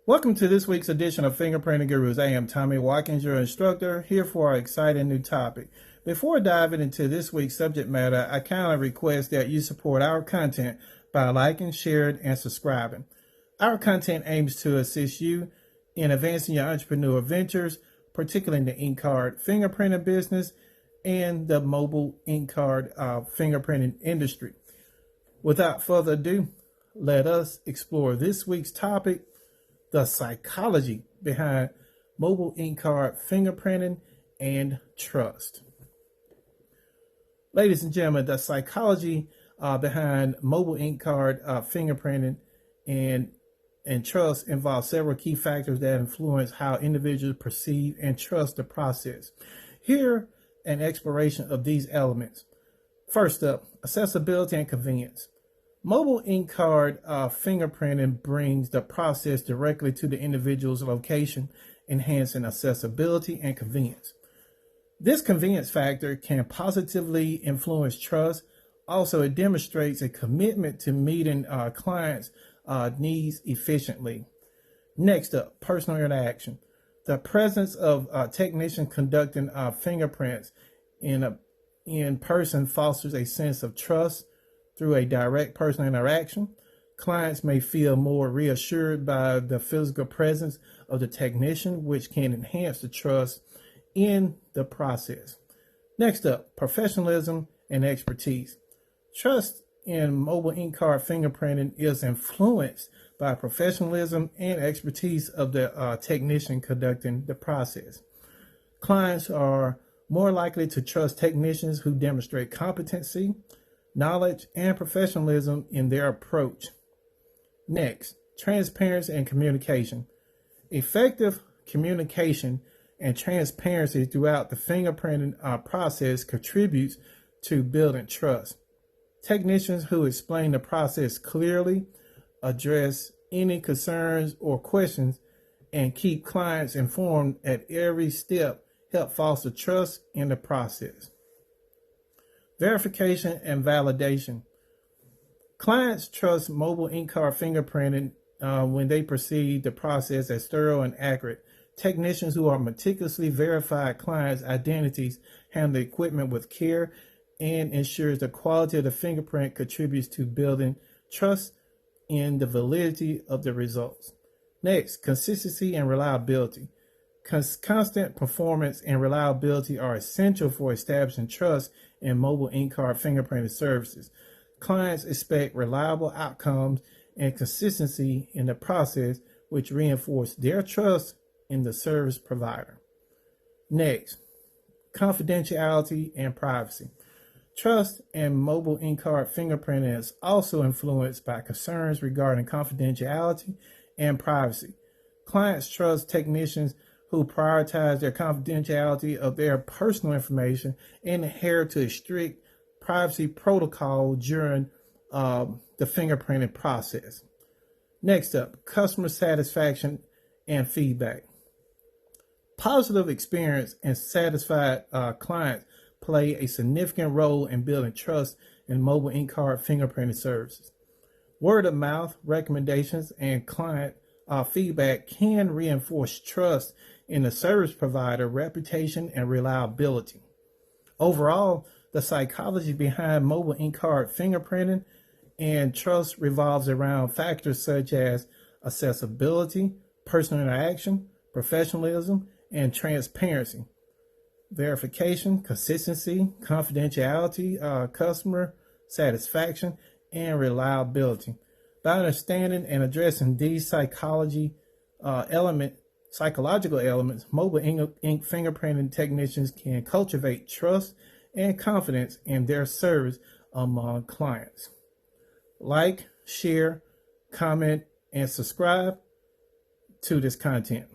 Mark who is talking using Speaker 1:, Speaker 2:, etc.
Speaker 1: Welcome to this week's edition of Fingerprinting Gurus. I am Tommy Watkins, your instructor, here for our exciting new topic. Before diving into this week's subject matter, I kindly request that you support our content by liking, sharing, and subscribing. Our content aims to assist you in advancing your entrepreneurial ventures, particularly in the ink card fingerprinting business and the mobile ink card fingerprinting industry. Without further ado, let us explore this week's topic: the psychology behind mobile ink card fingerprinting and trust. Ladies and gentlemen, the psychology behind mobile ink card fingerprinting and trust involves several key factors that influence how individuals perceive and trust the process. Here, an exploration of these elements. First up, accessibility and convenience. Mobile ink card fingerprinting brings the process directly to the individual's location, enhancing accessibility and convenience. This convenience factor can positively influence trust. Also, it demonstrates a commitment to meeting clients' needs efficiently. Next up, personal interaction. The presence of technicians conducting fingerprints in person fosters a sense of trust. Through a direct personal interaction, clients may feel more reassured by the physical presence of the technician, which can enhance the trust in the process. Next up, professionalism and expertise. Trust in mobile ink card fingerprinting is influenced by professionalism and expertise of the technician conducting the process. Clients are more likely to trust technicians who demonstrate competency, knowledge, and professionalism in their approach. Next, transparency and communication. Effective communication and transparency throughout the fingerprinting process contributes to building trust. Technicians who explain the process clearly, address any concerns or questions, and keep clients informed at every step help foster trust in the process. Verification and validation. Clients trust mobile ink card fingerprinting when they perceive the process as thorough and accurate. Technicians who are meticulously verify clients' identities, handle the equipment with care, and ensures the quality of the fingerprint contributes to building trust in the validity of the results. Next, consistency and reliability. Constant performance and reliability are essential for establishing trust in mobile ink card fingerprinting services. Clients expect reliable outcomes and consistency in the process, which reinforce their trust in the service provider. Next, confidentiality and privacy. Trust in mobile ink card fingerprinting is also influenced by concerns regarding confidentiality and privacy. Clients trust technicians who prioritize their confidentiality of their personal information and adhere to a strict privacy protocol during the fingerprinting process. Next up, customer satisfaction and feedback. Positive experience and satisfied clients play a significant role in building trust in mobile ink card fingerprinting services. Word of mouth, recommendations, and client feedback can reinforce trust in the service provider reputation and reliability. Overall, the psychology behind mobile ink card fingerprinting and trust revolves around factors such as accessibility, personal interaction, professionalism, and transparency, verification, consistency, confidentiality, customer satisfaction, and reliability. By understanding and addressing these psychological elements, mobile ink fingerprinting technicians can cultivate trust and confidence in their service among clients. Like, share, comment, and subscribe to this content.